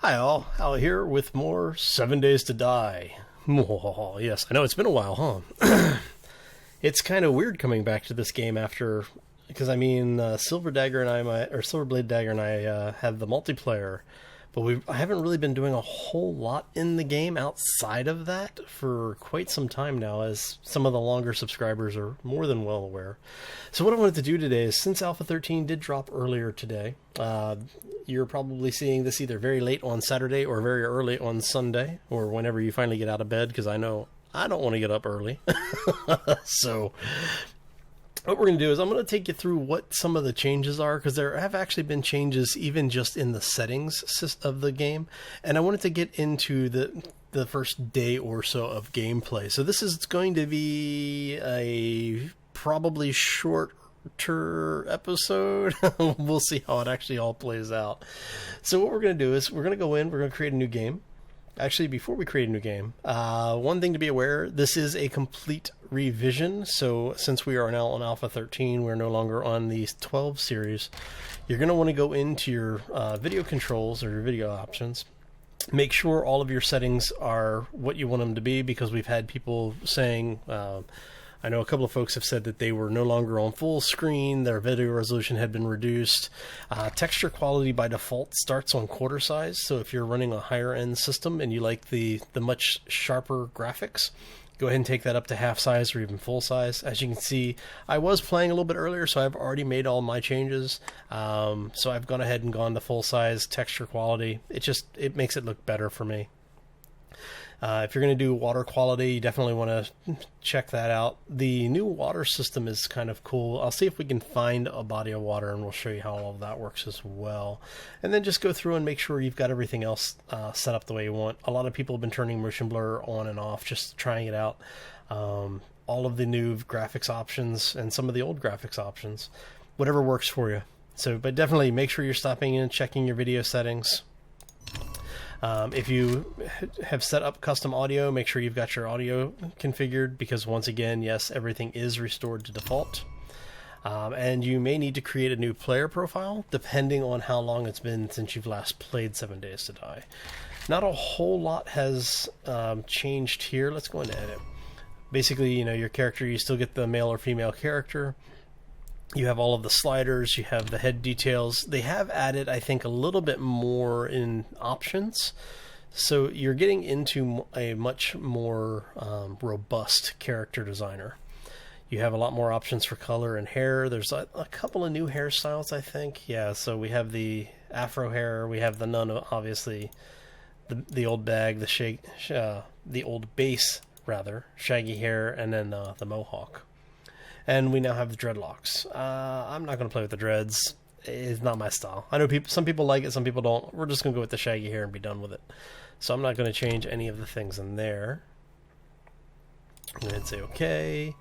Hi all, Al here with more 7 Days to Die. Yes, I know it's been a while, huh? It's kind of weird coming back to this game after, because Silver Dagger and Silverblade Dagger and I have the multiplayer, but I haven't really been doing a whole lot in the game outside of that for quite some time now, as some of the longer subscribers are more than well aware. So what I wanted to do today is, since Alpha 13 did drop earlier today, you're probably seeing this either very late on Saturday or very early on Sunday, or whenever you finally get out of bed, because I know I don't want to get up early. So what we're going to do is I'm going to take you through what some of the changes are, because there have actually been changes even just in the settings of the game, and I wanted to get into the first day or so of gameplay. So this is going to be a probably shorter episode. We'll see how it actually all plays out. So what we're going to do is we're going to go in, we're going to create a new game. Actually, before we create a new game, one thing to be aware, this is a complete revision. So since we are now on Alpha 13, we're no longer on the 12 series. You're going to want to go into your video controls or your video options. Make sure all of your settings are what you want them to be, because we've had people saying, I know a couple of folks have said that they were no longer on full screen, their video resolution had been reduced. Texture quality by default starts on quarter size, so if you're running a higher end system and you like the much sharper graphics, go ahead and take that up to half size or even full size. As you can see, I was playing a little bit earlier, so I've already made all my changes. So I've gone ahead and gone to full size texture quality. It makes it look better for me. If you're going to do water quality, you definitely want to check that out. The new water system is kind of cool. I'll see if we can find a body of water, and we'll show you how all of that works as well. And then just go through and make sure you've got everything else set up the way you want. A lot of people have been turning motion blur on and off, just trying it out. All of the new graphics options and some of the old graphics options, whatever works for you. So, but definitely make sure you're stopping in and checking your video settings. If you have set up custom audio, make sure you've got your audio configured, because once again, yes, everything is restored to default. And you may need to create a new player profile depending on how long it's been since you've last played 7 Days to Die. Not a whole lot has changed here. Let's go into edit. Basically, your character, you still get the male or female character. You have all of the sliders, you have the head details. They have added, I think, a little bit more in options. So you're getting into a much more robust character designer. You have a lot more options for color and hair. There's a couple of new hairstyles, I think. Yeah, so we have the afro hair, we have the none, obviously, the old bag, the old base, rather, shaggy hair, and then the mohawk. And we now have the dreadlocks. I'm not going to play with the dreads. It's not my style. I know some people like it, some people don't. We're just going to go with the shaggy hair and be done with it. So I'm not going to change any of the things in there. I'm going to say OK.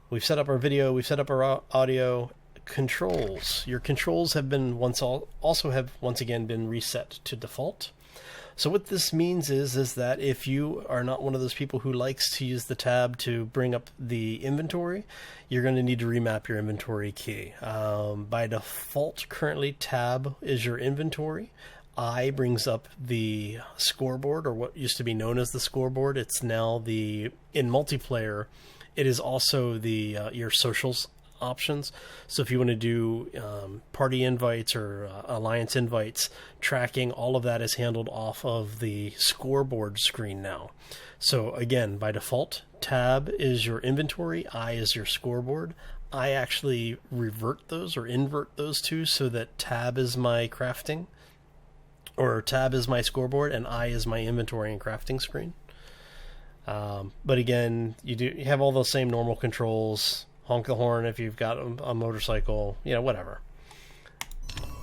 We've set up our video. We've set up our audio. Controls. Your controls have been once again been reset to default. So what this means is that if you are not one of those people who likes to use the tab to bring up the inventory, you're going to need to remap your inventory key. By default, currently tab is your inventory. I brings up the scoreboard, or what used to be known as the scoreboard. It's now in multiplayer, it is also your socials options. So if you want to do party invites or alliance invites, tracking, all of that is handled off of the scoreboard screen now. So again, by default, tab is your inventory, I is your scoreboard. I actually revert those or invert those two, so that tab is my crafting, or tab is my scoreboard, and I is my inventory and crafting screen. But again, you have all those same normal controls. Honk the horn if you've got a motorcycle, whatever.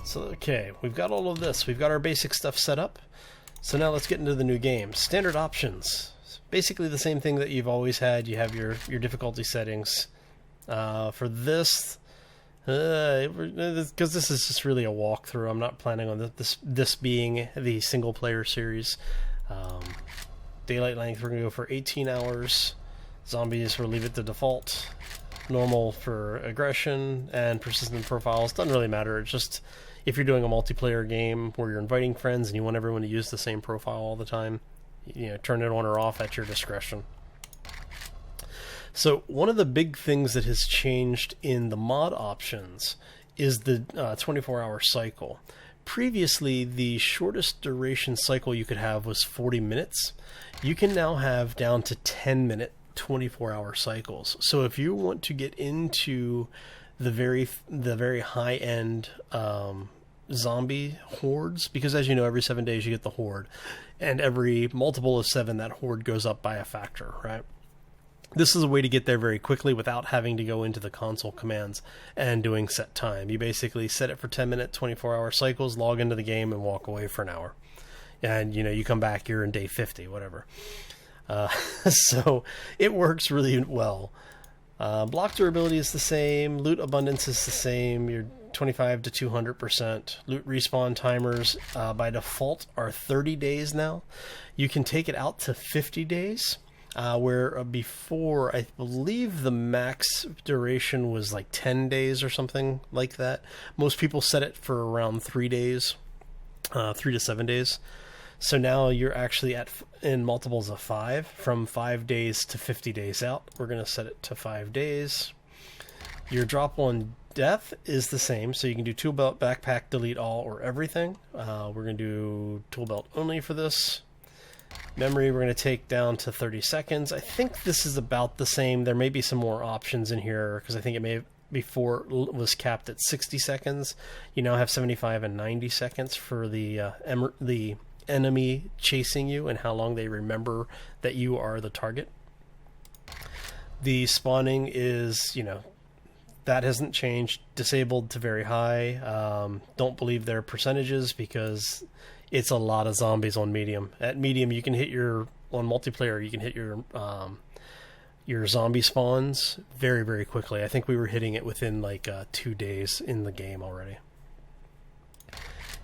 So, okay, we've got all of this. We've got our basic stuff set up. So now let's get into the new game. Standard options. Basically the same thing that you've always had. You have your difficulty settings. For this, because this is just really a walkthrough, I'm not planning on this being the single-player series. Daylight length, we're going to go for 18 hours. Zombies, we'll leave it to default. Normal for aggression, and persistent profiles doesn't really matter. It's just if you're doing a multiplayer game where you're inviting friends and you want everyone to use the same profile all the time, turn it on or off at your discretion. So one of the big things that has changed in the mod options is the 24-hour cycle. Previously, the shortest duration cycle you could have was 40 minutes. You can now have down to 10-minute 24-hour cycles. So if you want to get into the very high-end zombie hordes, because as you know, every 7 days you get the horde, and every multiple of 7, that horde goes up by a factor, right? This is a way to get there very quickly without having to go into the console commands and doing set time. You basically set it for 10-minute, 24-hour cycles, log into the game, and walk away for an hour. And, you come back, you're in day 50, whatever. So it works really well. Block durability is the same. Loot abundance is the same. You're 25 to 200%. Loot respawn timers by default are 30 days now. You can take it out to 50 days. Where before, I believe the max duration was like 10 days or something like that. Most people set it for around 3 days, 3 to 7 days. So now you're actually in multiples of 5, from 5 days to 50 days out. We're going to set it to 5 days. Your drop on death is the same, so you can do tool belt, backpack, delete all, or everything. We're going to do tool belt only for this. Memory, we're going to take down to 30 seconds. I think this is about the same. There may be some more options in here, because I think it may have, before was capped at 60 seconds. You now have 75 and 90 seconds for the enemy chasing you and how long they remember that you are the target. The spawning is, that hasn't changed. Disabled to very high. Don't believe their percentages because it's a lot of zombies on medium. At medium, you can hit on multiplayer, you can hit your zombie spawns very, very quickly. I think we were hitting it within like 2 days in the game already.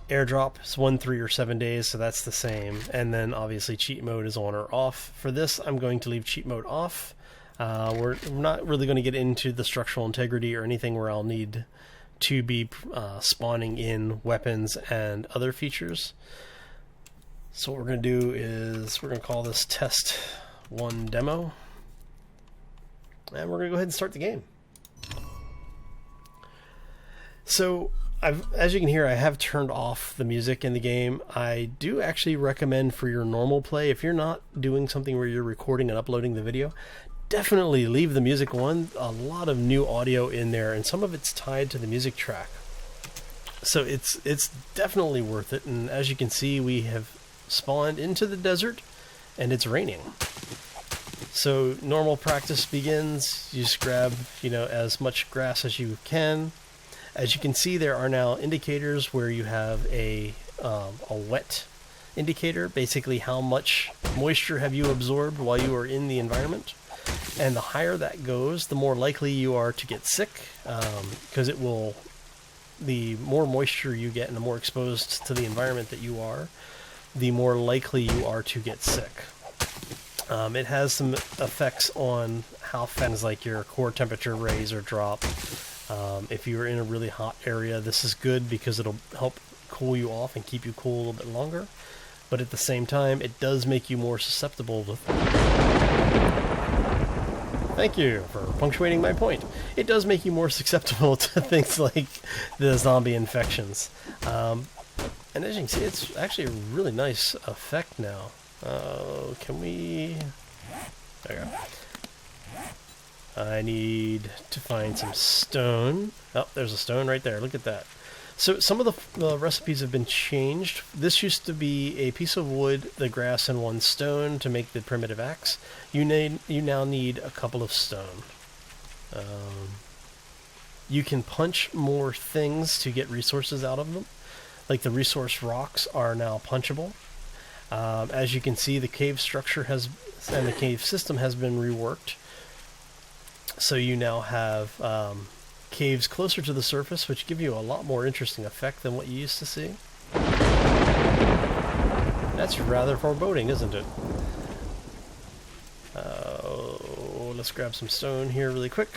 Airdrop is 1, 3, or 7 days, so that's the same. And then obviously cheat mode is on or off. For this, I'm going to leave cheat mode off. We're not really going to get into the structural integrity or anything where I'll need to be spawning in weapons and other features. So what we're going to do is we're going to call this test 1 demo, and we're going to go ahead and start the game. So as you can hear, I have turned off the music in the game. I do actually recommend for your normal play, if you're not doing something where you're recording and uploading the video, definitely leave the music on. A lot of new audio in there, and some of it's tied to the music track. So it's definitely worth it. And as you can see, we have spawned into the desert, and it's raining. So normal practice begins. You just grab, as much grass as you can. As you can see, there are now indicators where you have a wet indicator, basically how much moisture have you absorbed while you are in the environment. And the higher that goes, the more likely you are to get sick, because the more moisture you get and the more exposed to the environment that you are, the more likely you are to get sick. It has some effects on how things like your core temperature raise or drop. If you're in a really hot area, this is good because it'll help cool you off and keep you cool a little bit longer. But at the same time, it does make you more susceptible to... Thank you for punctuating my point. It does make you more susceptible to things like the zombie infections. And as you can see, it's actually a really nice effect now. Can we... There we go. I need to find some stone. Oh, there's a stone right there. Look at that. So some of the recipes have been changed. This used to be a piece of wood, the grass, and 1 stone to make the primitive axe. You now need a couple of stone. You can punch more things to get resources out of them. Like the resource rocks are now punchable. As you can see, the cave structure and the cave system has been reworked. So you now have caves closer to the surface, which give you a lot more interesting effect than what you used to see. That's rather foreboding, isn't it? Let's grab some stone here really quick.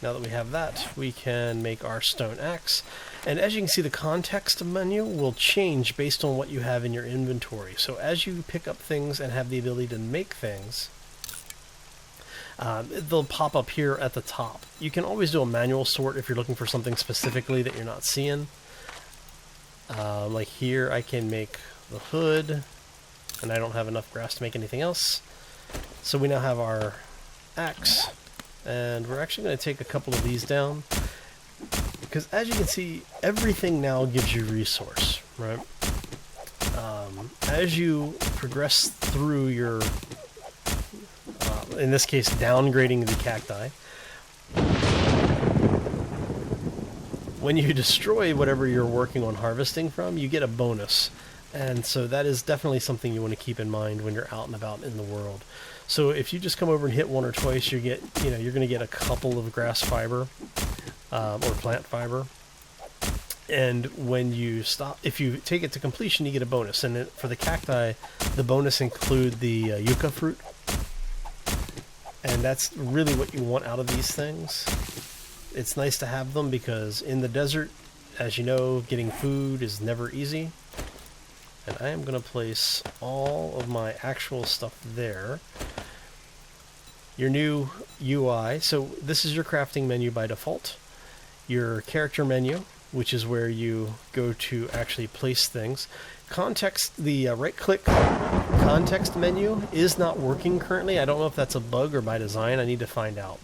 now that we have that, we can make our stone axe. And as you can see, the context menu will change based on what you have in your inventory. So as you pick up things and have the ability to make things, they'll pop up here at the top. You can always do a manual sort if you're looking for something specifically that you're not seeing. Like here, I can make the hood, and I don't have enough grass to make anything else. So we now have our axe, and we're actually going to take a couple of these down, because as you can see, everything now gives you resource, right? As you progress through your, in this case, downgrading the cacti, when you destroy whatever you're working on harvesting from, you get a bonus. And so that is definitely something you want to keep in mind when you're out and about in the world. So if you just come over and hit one or twice, you're going to get a couple of grass fiber or plant fiber. And when you stop, if you take it to completion, you get a bonus. And for the cacti, the bonus include the yucca fruit. And that's really what you want out of these things. It's nice to have them because in the desert, as you know, getting food is never easy. And I am going to place all of my actual stuff there. Your new UI, so this is your crafting menu by default. Your character menu, which is where you go to actually place things. Context, the right-click context menu is not working currently. I don't know if that's a bug or by design. I need to find out.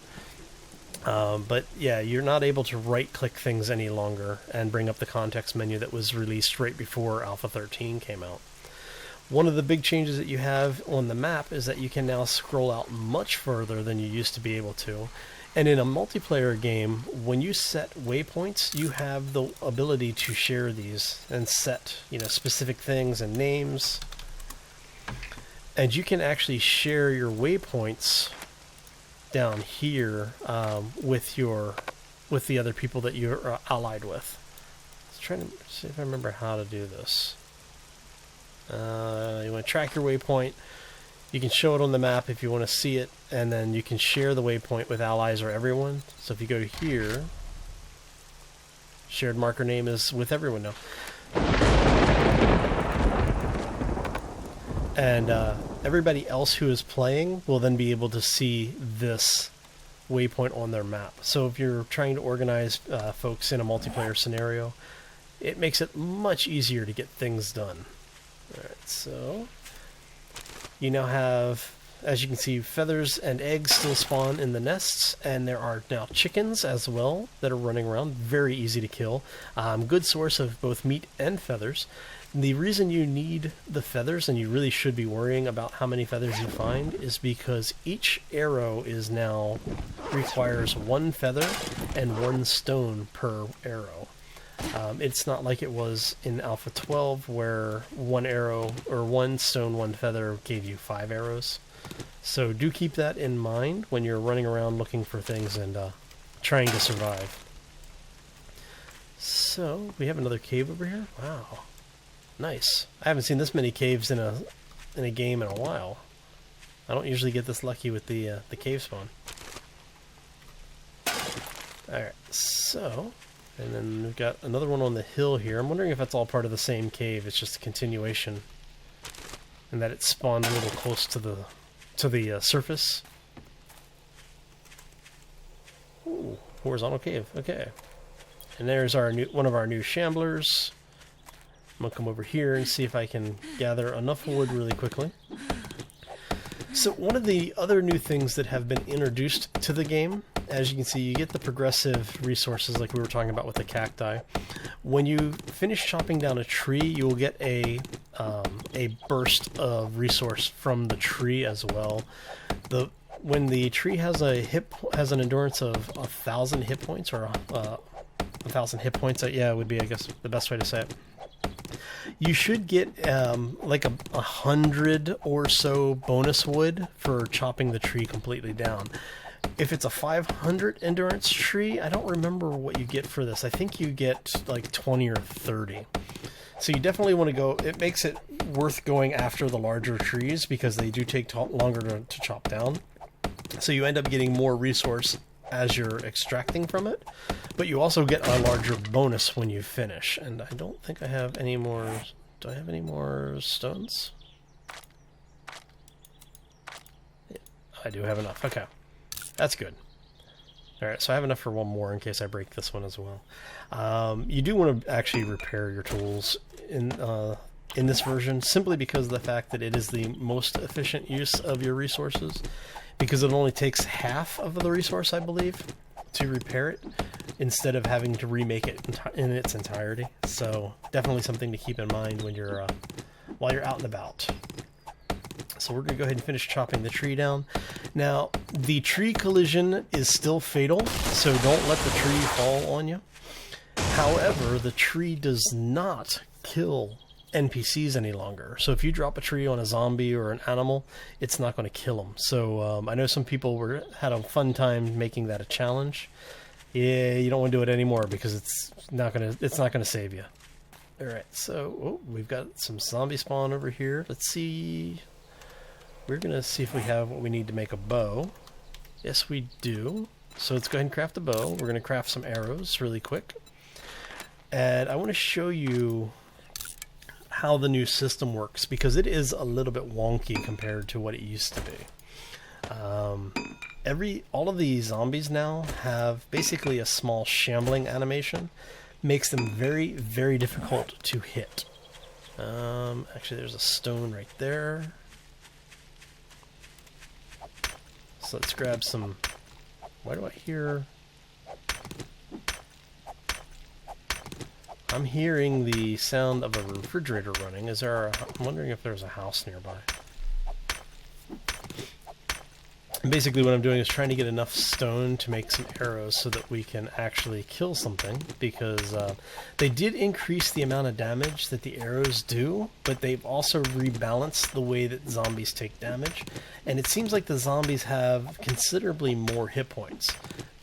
But yeah, you're not able to right-click things any longer and bring up the context menu that was released right before Alpha 13 came out. One of the big changes that you have on the map is that you can now scroll out much further than you used to be able to. And in a multiplayer game, when you set waypoints, you have the ability to share these and set, specific things and names. And you can actually share your waypoints down here with the other people that you're allied with. Let's try to see if I remember how to do this. You want to track your waypoint. You can show it on the map if you want to see it, and then you can share the waypoint with allies or everyone. So if you go to here, shared marker name is with everyone now. And everybody else who is playing will then be able to see this waypoint on their map. So if you're trying to organize folks in a multiplayer scenario, it makes it much easier to get things done. Alright, so you now have, as you can see, feathers and eggs still spawn in the nests, and there are now chickens as well that are running around. Very easy to kill. Good source of both meat and feathers. The reason you need the feathers, and you really should be worrying about how many feathers you find, is because each arrow is now requires 1 feather and 1 stone per arrow. It's not like it was in Alpha 12 where 1 arrow or 1 stone, 1 feather gave you 5 arrows. So do keep that in mind when you're running around looking for things and trying to survive. So we have another cave over here. Wow. Nice. I haven't seen this many caves in a game in a while. I don't usually get this lucky with the cave spawn. Alright, so, and then we've got another one on the hill here. I'm wondering if that's all part of the same cave. It's just a continuation, and that it spawned a little close to the surface. Ooh, horizontal cave. Okay, and there's our one of our new shamblers. I'm going to come over here and see if I can gather enough wood really quickly. So one of the other new things that have been introduced to the game, as you can see, you get the progressive resources like we were talking about with the cacti. When you finish chopping down a tree, you will get a burst of resource from the tree as well. When the tree has an endurance of 1,000 hit points, or 1,000 hit points, yeah, would be, I guess, the best way to say it. You should get like 100 or so bonus wood for chopping the tree completely down. If it's a 500 endurance tree, I don't remember what you get for this. I think you get like 20 or 30. So you definitely want to go. It makes it worth going after the larger trees because they do take longer to chop down. So you end up getting more resource as you're extracting from it, but you also get a larger bonus when you finish. And I don't think I have any more. Do I have any more stones? Yeah, I do have enough. Okay, that's good. Alright, so I have enough for one more in case I break this one as well. You do want to actually repair your tools in this version, simply because of the fact that it is the most efficient use of your resources, because it only takes half of the resource, I believe, to repair it, instead of having to remake it in its entirety. So definitely something to keep in mind when you're while you're out and about. So we're going to go ahead and finish chopping the tree down. Now, the tree collision is still fatal, so don't let the tree fall on you. However, the tree does not kill NPCs any longer. So if you drop a tree on a zombie or an animal, it's not going to kill them. So I know some people had a fun time making that a challenge. Yeah, you don't want to do it anymore because it's not gonna save you. All right, so we've got some zombie spawn over here. Let's see. We're going to see if we have what we need to make a bow. Yes, we do. So let's go ahead and craft a bow. We're going to craft some arrows really quick. And I want to show you how the new system works, because it is a little bit wonky compared to what it used to be. All of the zombies now have basically a small shambling animation. Makes them very, very difficult to hit. Actually, there's a stone right there. So let's grab some. Why do I hear? I'm hearing the sound of a refrigerator running. I'm wondering if there's a house nearby. And basically what I'm doing is trying to get enough stone to make some arrows so that we can actually kill something, because they did increase the amount of damage that the arrows do, but they've also rebalanced the way that zombies take damage, and it seems like the zombies have considerably more hit points.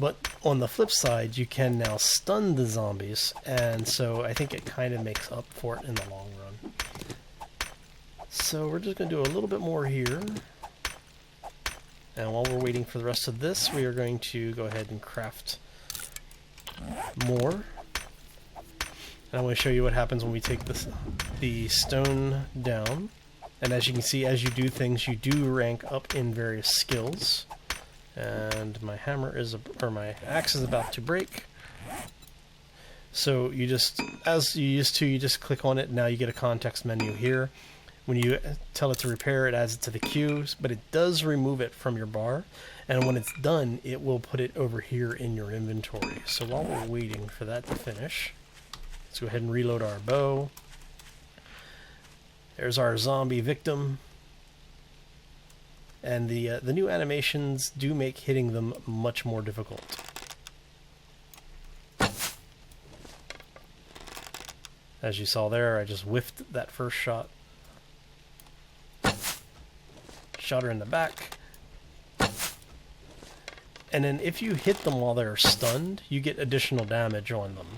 But on the flip side, you can now stun the zombies, and so I think it kind of makes up for it in the long run. So we're just going to do a little bit more here. And while we're waiting for the rest of this, we are going to go ahead and craft more. And I want to show you what happens when we take the stone down. And as you can see, as you do things, you do rank up in various skills. And my my axe is about to break. So you just, as you used to, you just click on it. Now you get a context menu here. When you tell it to repair, it adds it to the queue, but it does remove it from your bar. And when it's done, it will put it over here in your inventory. So while we're waiting for that to finish, let's go ahead and reload our bow. There's our zombie victim. And the new animations do make hitting them much more difficult. As you saw there, I just whiffed that first shot. Shot her in the back. And then if you hit them while they're stunned, you get additional damage on them.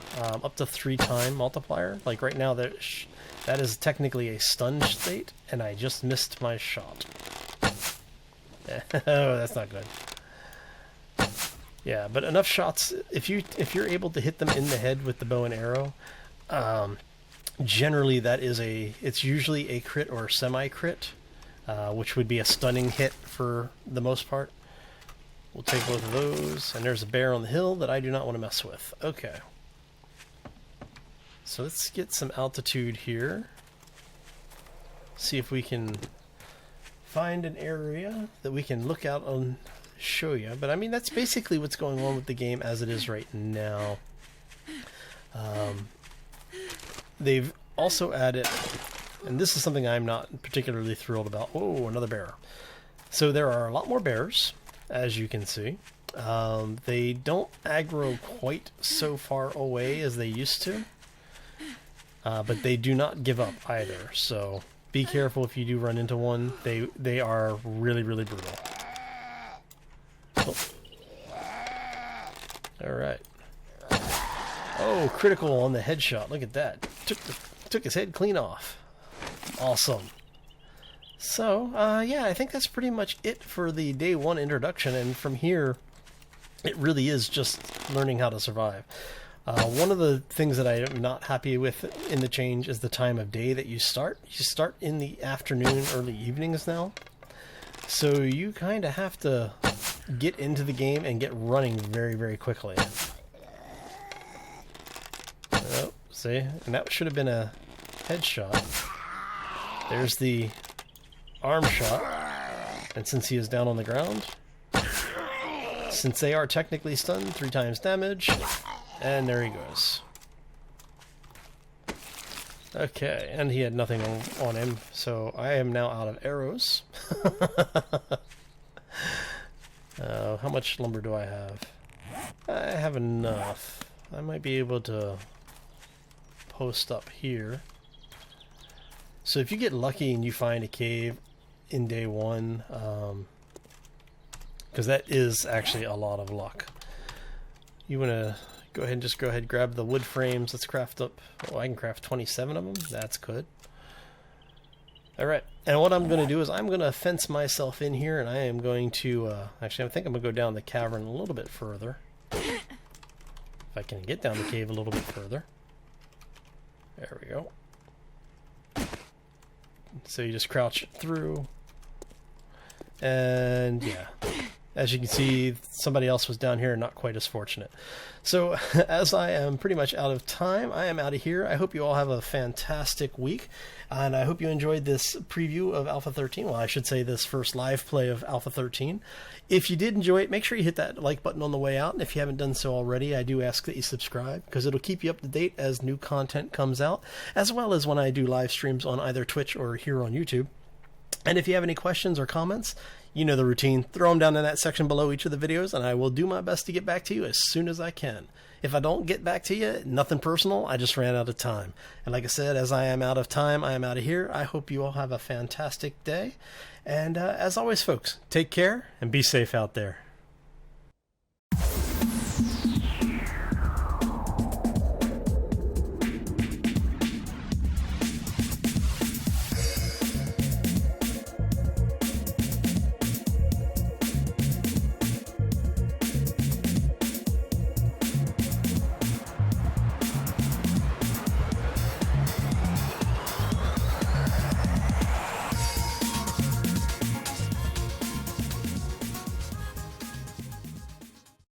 Up to 3x multiplier. Like right now, that is technically a stunned state, and I just missed my shot. Oh, that's not good. Yeah, but enough shots. If you're able to hit them in the head with the bow and arrow, generally it's usually a crit or semi-crit. Which would be a stunning hit for the most part. We'll take both of those. And there's a bear on the hill that I do not want to mess with. Okay. So let's get some altitude here. See if we can find an area that we can look out and show you. But I mean, that's basically what's going on with the game as it is right now. They've also added... And this is something I'm not particularly thrilled about. Oh, another bear. So there are a lot more bears, as you can see. They don't aggro quite so far away as they used to. But they do not give up either. So be careful if you do run into one. They are really, really brutal. Oh. Alright. Oh, critical on the headshot. Look at that. Took his head clean off. Awesome. So, yeah, I think that's pretty much it for the day one introduction, and from here, It really is just learning how to survive. One of the things that I am not happy with in the change is the time of day that you start. You start in the afternoon, early evenings now. So you kind of have to get into the game and get running very, very quickly. Oh, see? And that should have been a headshot. There's the arm shot. And since he is down on the ground, since they are technically stunned, 3 times damage. And there he goes. Okay, and he had nothing on him, so I am now out of arrows. How much lumber do I have? I have enough. I might be able to post up here. So if you get lucky and you find a cave in day 1, because that is actually a lot of luck, you want to go ahead, grab the wood frames. Let's craft up. Oh, I can craft 27 of them. That's good. All right, and what I'm going to do is I'm going to fence myself in here, and I am going to actually, I think I'm going to go down the cavern a little bit further. If I can get down the cave a little bit further. There we go. So you just crouch through, and yeah. As you can see, somebody else was down here, not quite as fortunate. So, as I am pretty much out of time, I am out of here. I hope you all have a fantastic week, and I hope you enjoyed this preview of Alpha 13. Well, I should say this first live play of Alpha 13. If you did enjoy it, make sure you hit that like button on the way out, and if you haven't done so already, I do ask that you subscribe, because it'll keep you up to date as new content comes out, as well as when I do live streams on either Twitch or here on YouTube. And if you have any questions or comments, you know the routine. Throw them down in that section below each of the videos, and I will do my best to get back to you as soon as I can. If I don't get back to you, nothing personal, I just ran out of time. And like I said, as I am out of time, I am out of here. I hope you all have a fantastic day. And as always, folks, take care and be safe out there.